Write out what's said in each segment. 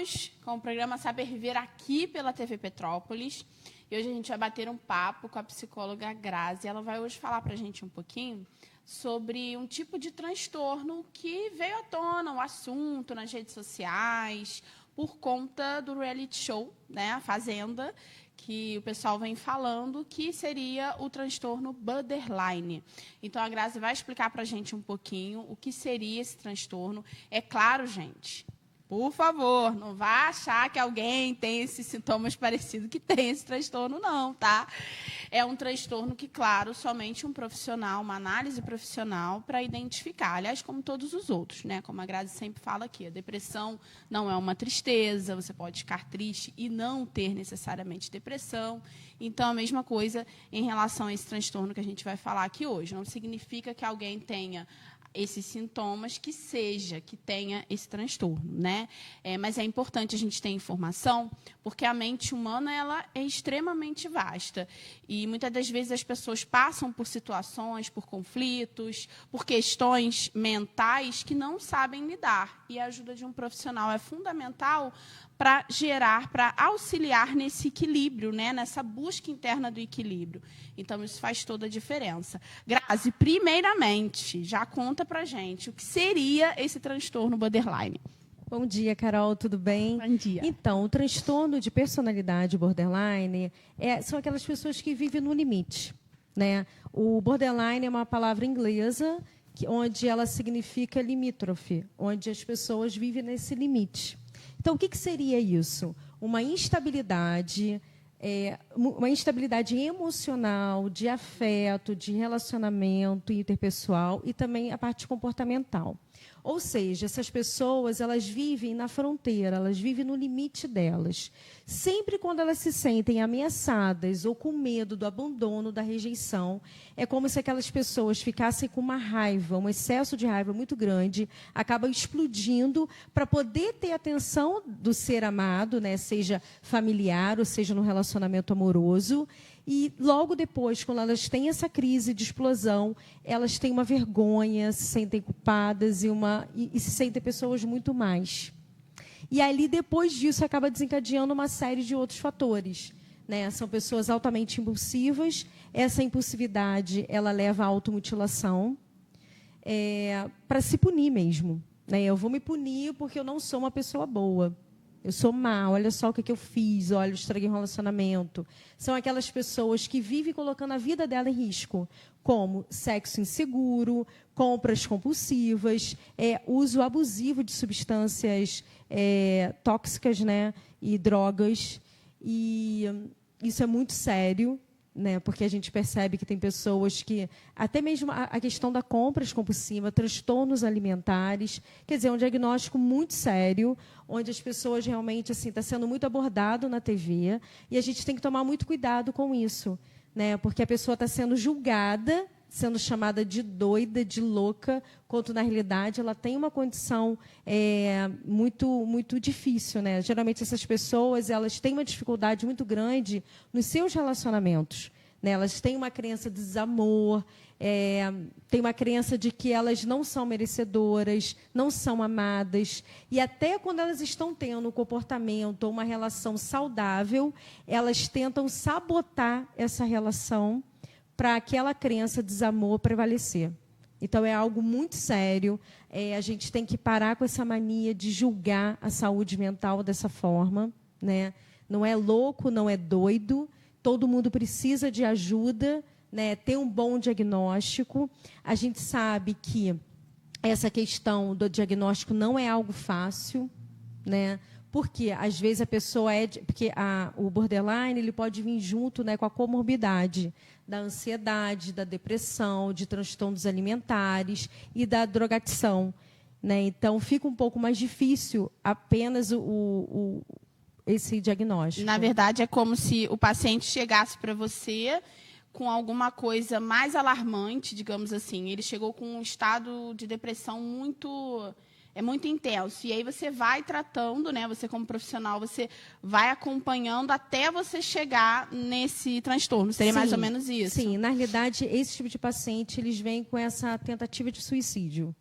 Voltamos com o programa Saber Viver aqui pela TV Petrópolis. E hoje a gente vai bater um papo com a psicóloga Grazi. Ela vai hoje falar para a gente um pouquinho sobre um tipo de transtorno que veio à tona, o assunto nas redes sociais, por conta do reality show, né, a Fazenda, que o pessoal vem falando, que seria o transtorno borderline. Então, a Grazi vai explicar para a gente um pouquinho o que seria esse transtorno. É claro, gente, por favor, não vá achar que alguém tem esses sintomas parecidos que tem esse transtorno, não, tá? É um transtorno que, claro, somente um profissional, uma análise profissional para identificar. Aliás, como todos os outros, né? Como a Grazi sempre fala aqui, a depressão não é uma tristeza, você pode ficar triste e não ter necessariamente depressão. Então, a mesma coisa em relação a esse transtorno que a gente vai falar aqui hoje. Não significa que alguém tenha esses sintomas que tenha esse transtorno, né? Mas é importante a gente ter informação, porque a mente humana ela é extremamente vasta e muitas das vezes as pessoas passam por situações, por conflitos, por questões mentais que não sabem lidar, e a ajuda de um profissional é fundamental para auxiliar nesse equilíbrio, né? Nessa busca interna do equilíbrio. Então, isso faz toda a diferença. Grazi, primeiramente, já conta para a gente o que seria esse transtorno borderline. Bom dia, Carol, tudo bem? Bom dia. Então, o transtorno de personalidade borderline são aquelas pessoas que vivem no limite, né? O borderline é uma palavra inglesa onde ela significa limítrofe, onde as pessoas vivem nesse limite. Então, o que seria isso? Uma instabilidade emocional, de afeto, de relacionamento interpessoal e também a parte comportamental. Ou seja, essas pessoas elas vivem na fronteira, elas vivem no limite delas. Sempre quando elas se sentem ameaçadas ou com medo do abandono, da rejeição, é como se aquelas pessoas ficassem com uma raiva, um excesso de raiva muito grande, acaba explodindo para poder ter atenção do ser amado, né, seja familiar ou seja no relacionamento amoroso. E logo depois, quando elas têm essa crise de explosão, elas têm uma vergonha, se sentem culpadas e se sentem pessoas muito mais. E ali, depois disso, acaba desencadeando uma série de outros fatores, né? São pessoas altamente impulsivas. Essa impulsividade ela leva à automutilação, para se punir mesmo, né? Eu vou me punir porque eu não sou uma pessoa boa. Eu sou má, olha só o que eu fiz, olha, eu estraguei um relacionamento. São aquelas pessoas que vivem colocando a vida dela em risco, como sexo inseguro, compras compulsivas, uso abusivo de substâncias tóxicas, né, e drogas. E isso é muito sério, né, porque a gente percebe que tem pessoas que, até mesmo a questão da compras compulsiva, transtornos alimentares, quer dizer, é um diagnóstico muito sério, onde as pessoas realmente assim está sendo muito abordado na TV, e a gente tem que tomar muito cuidado com isso, né, porque a pessoa está sendo julgada, sendo chamada de doida, de louca, quando na realidade ela tem uma condição muito, muito difícil, né? Geralmente essas pessoas elas têm uma dificuldade muito grande nos seus relacionamentos, né? Elas têm uma crença de desamor, têm uma crença de que elas não são merecedoras, não são amadas, e até quando elas estão tendo um comportamento ou uma relação saudável, elas tentam sabotar essa relação para aquela crença de desamor prevalecer. Então, é algo muito sério. A gente tem que parar com essa mania de julgar a saúde mental dessa forma, né? Não é louco, não é doido. Todo mundo precisa de ajuda, né? Ter um bom diagnóstico. A gente sabe que essa questão do diagnóstico não é algo fácil, né? Porque, às vezes, a pessoa porque o borderline ele pode vir junto, né, com a comorbidade da ansiedade, da depressão, de transtornos alimentares e da drogadição, né? Então, fica um pouco mais difícil apenas esse diagnóstico. Na verdade, é como se o paciente chegasse para você com alguma coisa mais alarmante, digamos assim. Ele chegou com um estado de depressão muito intenso. E aí você vai tratando, né? Você como profissional, você vai acompanhando até você chegar nesse transtorno. Seria mais ou menos isso? Sim, na realidade, esse tipo de paciente, eles vêm com essa tentativa de suicídio.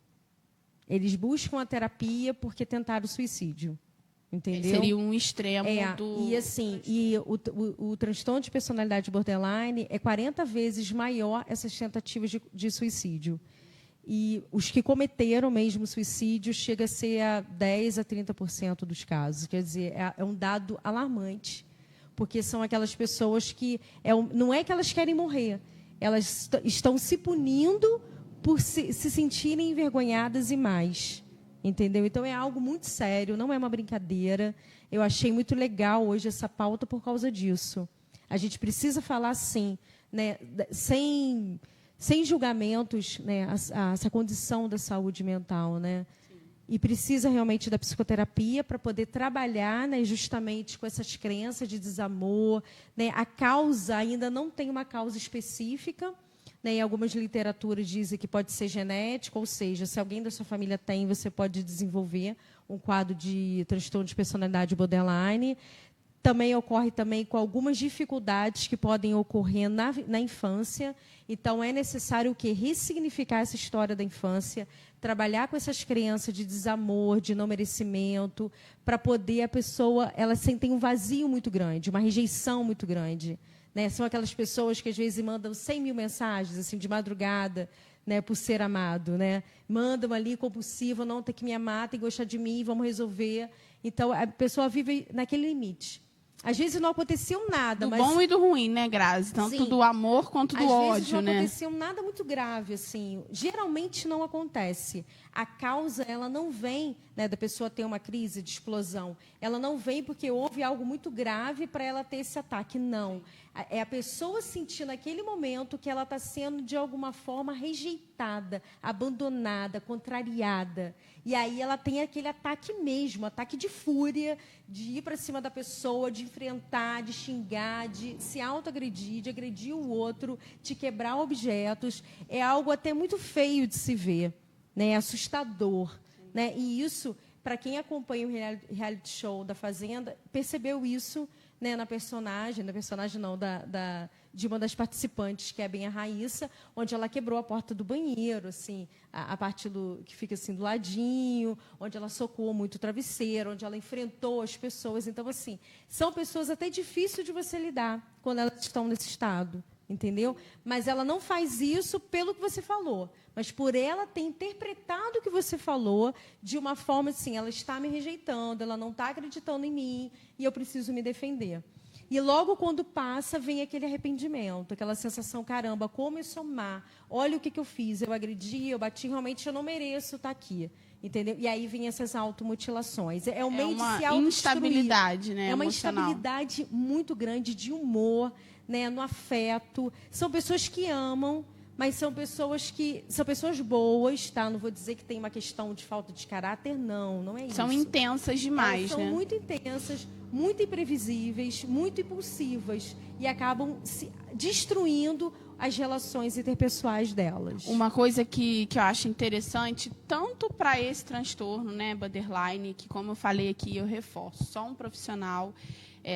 Eles buscam a terapia porque tentaram o suicídio. Entendeu? Seria um extremo do... E assim, o transtorno de personalidade borderline é 40 vezes maior essas tentativas de suicídio. E os que cometeram mesmo suicídio chega a ser a 10 a 30% dos casos. Quer dizer, é um dado alarmante, porque são aquelas pessoas que... não é que elas querem morrer, elas estão se punindo por se sentirem envergonhadas e mais. Entendeu? Então, é algo muito sério, não é uma brincadeira. Eu achei muito legal hoje essa pauta por causa disso. A gente precisa falar, sim, né, sem julgamentos, né, essa condição da saúde mental. Né? E precisa realmente da psicoterapia para poder trabalhar, né, justamente com essas crenças de desamor. Né? A causa ainda não tem uma causa específica. Né, em algumas literaturas dizem que pode ser genético, ou seja, se alguém da sua família tem, você pode desenvolver um quadro de transtorno de personalidade borderline. Também ocorre com algumas dificuldades que podem ocorrer na infância. Então, é necessário o quê? Ressignificar essa história da infância, trabalhar com essas crenças de desamor, de não merecimento, para poder a pessoa, ela tem um vazio muito grande, uma rejeição muito grande. Né? São aquelas pessoas que, às vezes, mandam 100 mil mensagens assim, de madrugada, né, por ser amado. Né? Mandam ali, compulsivo, não, tem que me amar, tem que gostar de mim, vamos resolver. Então, a pessoa vive naquele limite. Às vezes não aconteceu nada. Do bom e do ruim, né, Grazi? Tanto sim, do amor quanto do ódio, né? Às vezes não aconteceu nada muito grave, assim. Geralmente não acontece. A causa, ela não vem, né, da pessoa ter uma crise de explosão. Ela não vem porque houve algo muito grave para ela ter esse ataque. Não. É a pessoa sentir naquele momento que ela está sendo, de alguma forma, rejeitada, abandonada, contrariada. E aí ela tem aquele ataque mesmo, ataque de fúria, de ir para cima da pessoa, de enfrentar, de xingar, de se autoagredir, de agredir o outro, de quebrar objetos. É algo até muito feio de se ver, né? É assustador. Né? E isso, para quem acompanha o reality show da Fazenda, percebeu isso, né, na personagem não, de uma das participantes, que é bem a Raíssa, onde ela quebrou a porta do banheiro, assim, a parte que fica assim do ladinho, onde ela socou muito o travesseiro, onde ela enfrentou as pessoas. Então, assim, são pessoas até difíceis de você lidar quando elas estão nesse estado, entendeu? Mas ela não faz isso pelo que você falou, mas por ela ter interpretado o que você falou de uma forma assim, ela está me rejeitando, ela não está acreditando em mim e eu preciso me defender. E logo quando passa, vem aquele arrependimento, aquela sensação, caramba, como eu sou má, olha o que eu fiz, eu agredi, eu bati, realmente eu não mereço estar aqui. Entendeu? E aí vem essas automutilações. É um meio de se autodestruir. Instabilidade, né, é uma emocional. Instabilidade muito grande de humor, né, no afeto. São pessoas que amam, mas são pessoas boas, tá? Não vou dizer que tem uma questão de falta de caráter, não é isso. São intensas demais, Elas né? São muito intensas, muito imprevisíveis, muito impulsivas e acabam se destruindo as relações interpessoais delas. Uma coisa que eu acho interessante, tanto para esse transtorno, né, borderline, que, como eu falei aqui, eu reforço, só um profissional,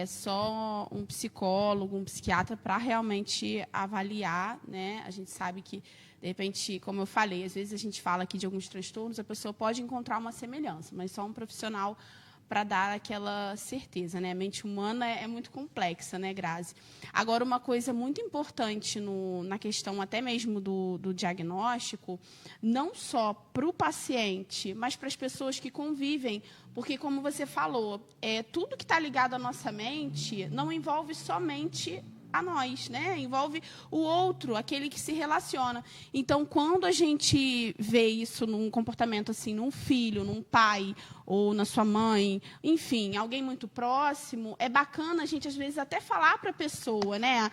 só um psicólogo, um psiquiatra para realmente avaliar, né? A gente sabe que, de repente, como eu falei, às vezes a gente fala aqui de alguns transtornos, a pessoa pode encontrar uma semelhança, mas só um profissional para dar aquela certeza, né? A mente humana é muito complexa, né, Grazi? Agora, uma coisa muito importante na questão até mesmo do diagnóstico, não só para o paciente, mas para as pessoas que convivem, porque, como você falou, tudo que está ligado à nossa mente não envolve somente a nós, né? Envolve o outro, aquele que se relaciona. Então, quando a gente vê isso num comportamento assim, num filho, num pai, ou na sua mãe, enfim, alguém muito próximo, é bacana a gente, às vezes, até falar para a pessoa, né?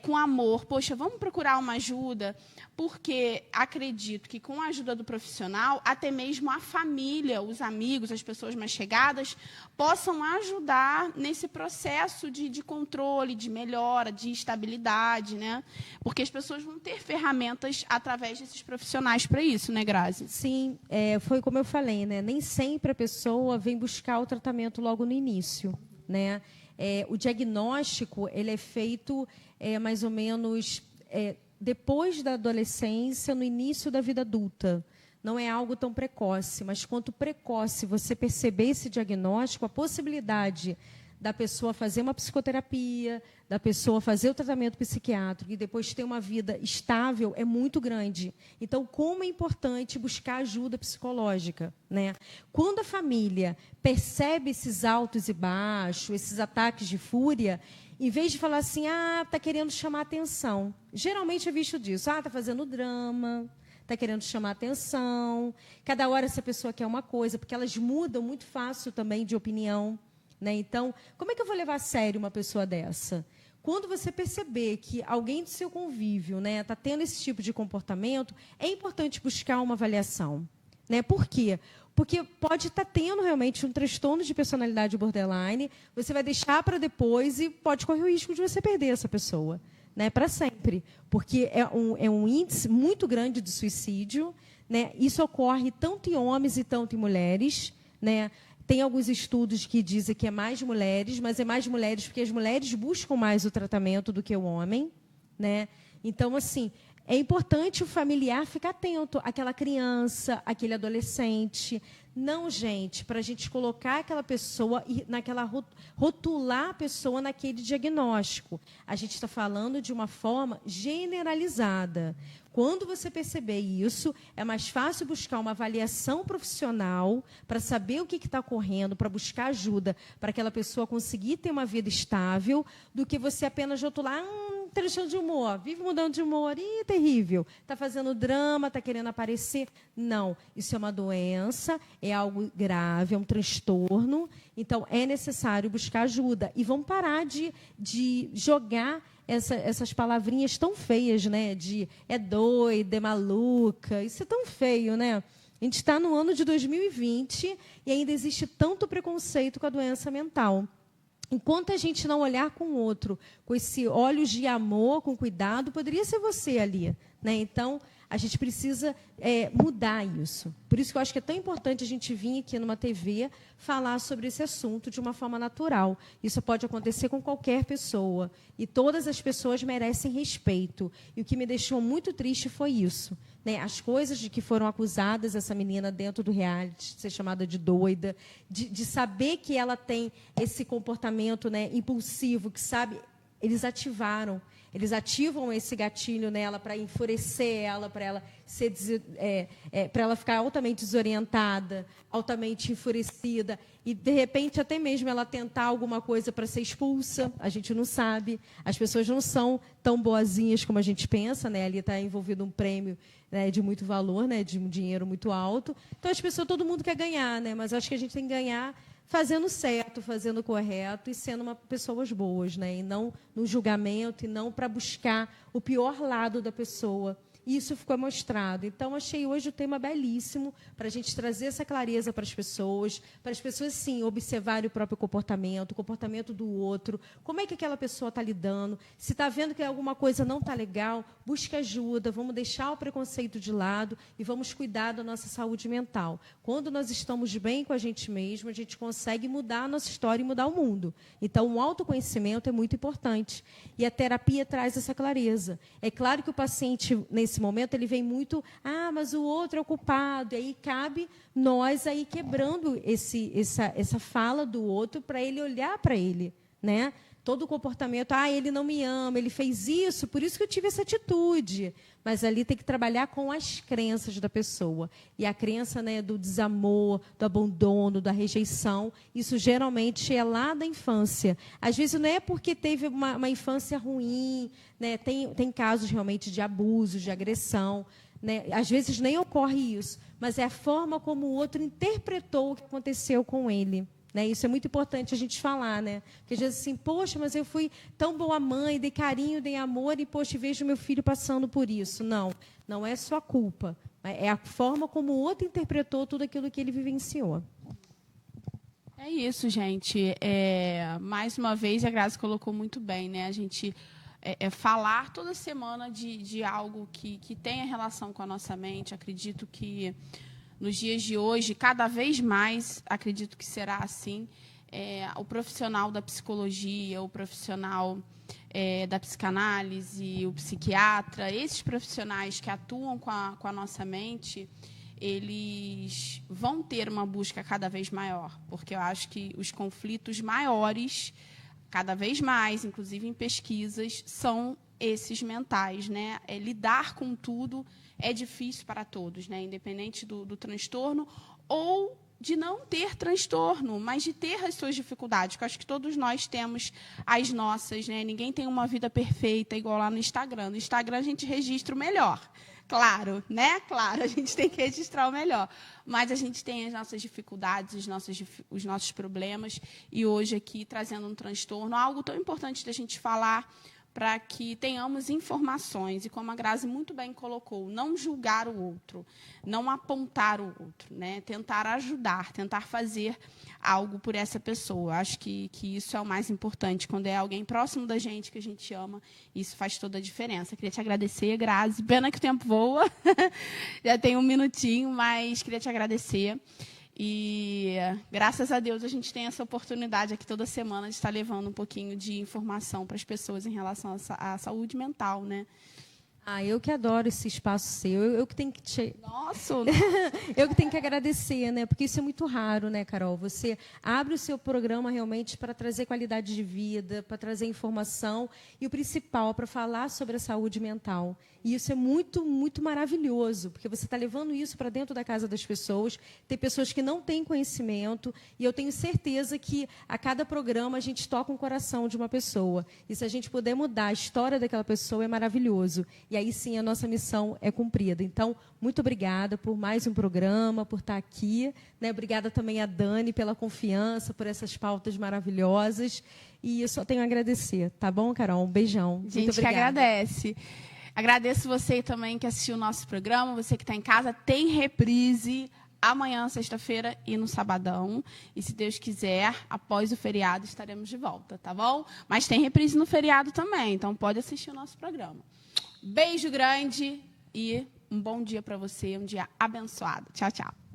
Com amor, poxa, vamos procurar uma ajuda, porque acredito que, com a ajuda do profissional, até mesmo a família, os amigos, as pessoas mais chegadas, possam ajudar nesse processo de controle, de melhora, de estabilidade, né? Porque as pessoas vão ter ferramentas através desses profissionais para isso, né, Grazi? Sim, foi como eu falei, né? Nem sempre a pessoa vem buscar o tratamento logo no início, né? O diagnóstico ele é feito mais ou menos depois da adolescência, no início da vida adulta. não é algo tão precoce, mas quanto precoce você perceber esse diagnóstico, a possibilidade da pessoa fazer uma psicoterapia, da pessoa fazer o tratamento psiquiátrico e depois ter uma vida estável é muito grande. Então, como é importante buscar ajuda psicológica, né? Quando a família percebe esses altos e baixos, esses ataques de fúria, em vez de falar assim, está querendo chamar atenção. Geralmente é visto disso, está fazendo drama, está querendo chamar atenção. Cada hora essa pessoa quer uma coisa, porque elas mudam muito fácil também de opinião. Né? Então, como é que eu vou levar a sério uma pessoa dessa? Quando você perceber que alguém do seu convívio está tendo esse tipo de comportamento, é importante buscar uma avaliação. Né? Por quê? Porque pode estar tendo realmente um transtorno de personalidade borderline, você vai deixar para depois e pode correr o risco de você perder essa pessoa, né? Para sempre. Porque é um índice muito grande de suicídio. Né? Isso ocorre tanto em homens e tanto em mulheres. Né? Tem alguns estudos que dizem que é mais mulheres, mas é mais mulheres porque as mulheres buscam mais o tratamento do que o homem. Né? Então, assim, é importante o familiar ficar atento àquela criança, àquele adolescente. Não, gente, para a gente colocar aquela pessoa, rotular a pessoa naquele diagnóstico. A gente está falando de uma forma generalizada. Quando você perceber isso, é mais fácil buscar uma avaliação profissional para saber o que está ocorrendo, para buscar ajuda, para aquela pessoa conseguir ter uma vida estável, do que você apenas rotular, transtorno de humor, vive mudando de humor, terrível, está fazendo drama, está querendo aparecer. Não, isso é uma doença, é algo grave, é um transtorno, então é necessário buscar ajuda. E vamos parar de jogar essas palavrinhas tão feias, né? De é doida, é maluca. Isso é tão feio, né? A gente está no ano de 2020 e ainda existe tanto preconceito com a doença mental. Enquanto a gente não olhar com o outro, com esse olhos de amor, com cuidado, poderia ser você ali. Né? Então, a gente precisa mudar isso. Por isso que eu acho que é tão importante a gente vir aqui numa TV falar sobre esse assunto de uma forma natural. Isso pode acontecer com qualquer pessoa. E todas as pessoas merecem respeito. E o que me deixou muito triste foi isso. Né? As coisas de que foram acusadas essa menina dentro do reality, de ser chamada de doida, de saber que ela tem esse comportamento, né, impulsivo, que sabe, eles ativam esse gatilho nela para enfurecer ela, para ela para ela ficar altamente desorientada, altamente enfurecida e de repente até mesmo ela tentar alguma coisa para ser expulsa. A gente não sabe. As pessoas não são tão boazinhas como a gente pensa, né? Ali está envolvido um prêmio, né, de muito valor, né, de um dinheiro muito alto. Então as pessoas, todo mundo quer ganhar, né? Mas acho que a gente tem que ganhar fazendo certo, fazendo correto e sendo pessoas boas, né? E não no julgamento, e não para buscar o pior lado da pessoa. Isso ficou mostrado. Então, achei hoje o tema belíssimo para a gente trazer essa clareza para as pessoas, sim, observarem o próprio comportamento, o comportamento do outro, como é que aquela pessoa está lidando. Se está vendo que alguma coisa não está legal, busque ajuda, vamos deixar o preconceito de lado e vamos cuidar da nossa saúde mental. Quando nós estamos bem com a gente mesmo, a gente consegue mudar a nossa história e mudar o mundo. Então, o autoconhecimento é muito importante. E a terapia traz essa clareza. É claro que o paciente, nesse momento, ele vem muito, mas o outro é o culpado. E aí cabe nós aí quebrando essa fala do outro para ele olhar para ele, né? Todo o comportamento, ele não me ama, ele fez isso, por isso que eu tive essa atitude. Mas ali tem que trabalhar com as crenças da pessoa. E a crença, né, do desamor, do abandono, da rejeição, isso geralmente é lá da infância. Às vezes não é porque teve uma infância ruim, né? Tem casos realmente de abuso, de agressão. Né? Às vezes nem ocorre isso, mas é a forma como o outro interpretou o que aconteceu com ele. Né? Isso é muito importante a gente falar, né? Porque às vezes assim, poxa, mas eu fui tão boa mãe, dei carinho, dei amor e, poxa, vejo meu filho passando por isso. Não, não é sua culpa. É a forma como o outro interpretou tudo aquilo que ele vivenciou. É isso, gente. Mais uma vez, a Grazi colocou muito bem, né? A gente falar toda semana de algo que tenha relação com a nossa mente. Acredito que nos dias de hoje, cada vez mais, acredito que será assim, o profissional da psicologia, o profissional da psicanálise, o psiquiatra, esses profissionais que atuam com a nossa mente, eles vão ter uma busca cada vez maior, porque eu acho que os conflitos maiores, cada vez mais, inclusive em pesquisas, são esses mentais, né? Lidar com tudo é difícil para todos, né? Independente do transtorno ou de não ter transtorno, mas de ter as suas dificuldades, que eu acho que todos nós temos as nossas, né? Ninguém tem uma vida perfeita igual lá no Instagram. No Instagram a gente registra o melhor. Claro, né? Claro, a gente tem que registrar o melhor. Mas a gente tem as nossas dificuldades, os nossos problemas. E hoje aqui, trazendo um transtorno, algo tão importante da gente falar para que tenhamos informações. E como a Grazi muito bem colocou, não julgar o outro, não apontar o outro, né? Tentar ajudar, tentar fazer algo por essa pessoa. Acho que isso é o mais importante. Quando é alguém próximo da gente, que a gente ama, isso faz toda a diferença. Queria te agradecer, Grazi. Pena que o tempo voa. Já tem um minutinho, mas queria te agradecer. E, graças a Deus, a gente tem essa oportunidade aqui toda semana de estar levando um pouquinho de informação para as pessoas em relação à saúde mental, né? Eu que adoro esse espaço seu. Eu que tenho que te... Nossa! Eu que tenho que agradecer, né? Porque isso é muito raro, né, Carol? Você abre o seu programa realmente para trazer qualidade de vida, para trazer informação e o principal, para falar sobre a saúde mental. E isso é muito, muito maravilhoso, porque você está levando isso para dentro da casa das pessoas. Tem pessoas que não têm conhecimento e eu tenho certeza que a cada programa a gente toca um coração de uma pessoa. E se a gente puder mudar a história daquela pessoa, é maravilhoso. E aí sim a nossa missão é cumprida. Então, muito obrigada por mais um programa, por estar aqui, né? Obrigada também a Dani pela confiança, por essas pautas maravilhosas. E eu só tenho a agradecer, tá bom, Carol? Um beijão. Gente, muito obrigada. Que agradece. Agradeço você também que assistiu o nosso programa, você que está em casa, tem reprise amanhã, sexta-feira e no sabadão. E se Deus quiser, após o feriado, estaremos de volta, tá bom? Mas tem reprise no feriado também, então pode assistir o nosso programa. Beijo grande e um bom dia para você, um dia abençoado. Tchau, tchau.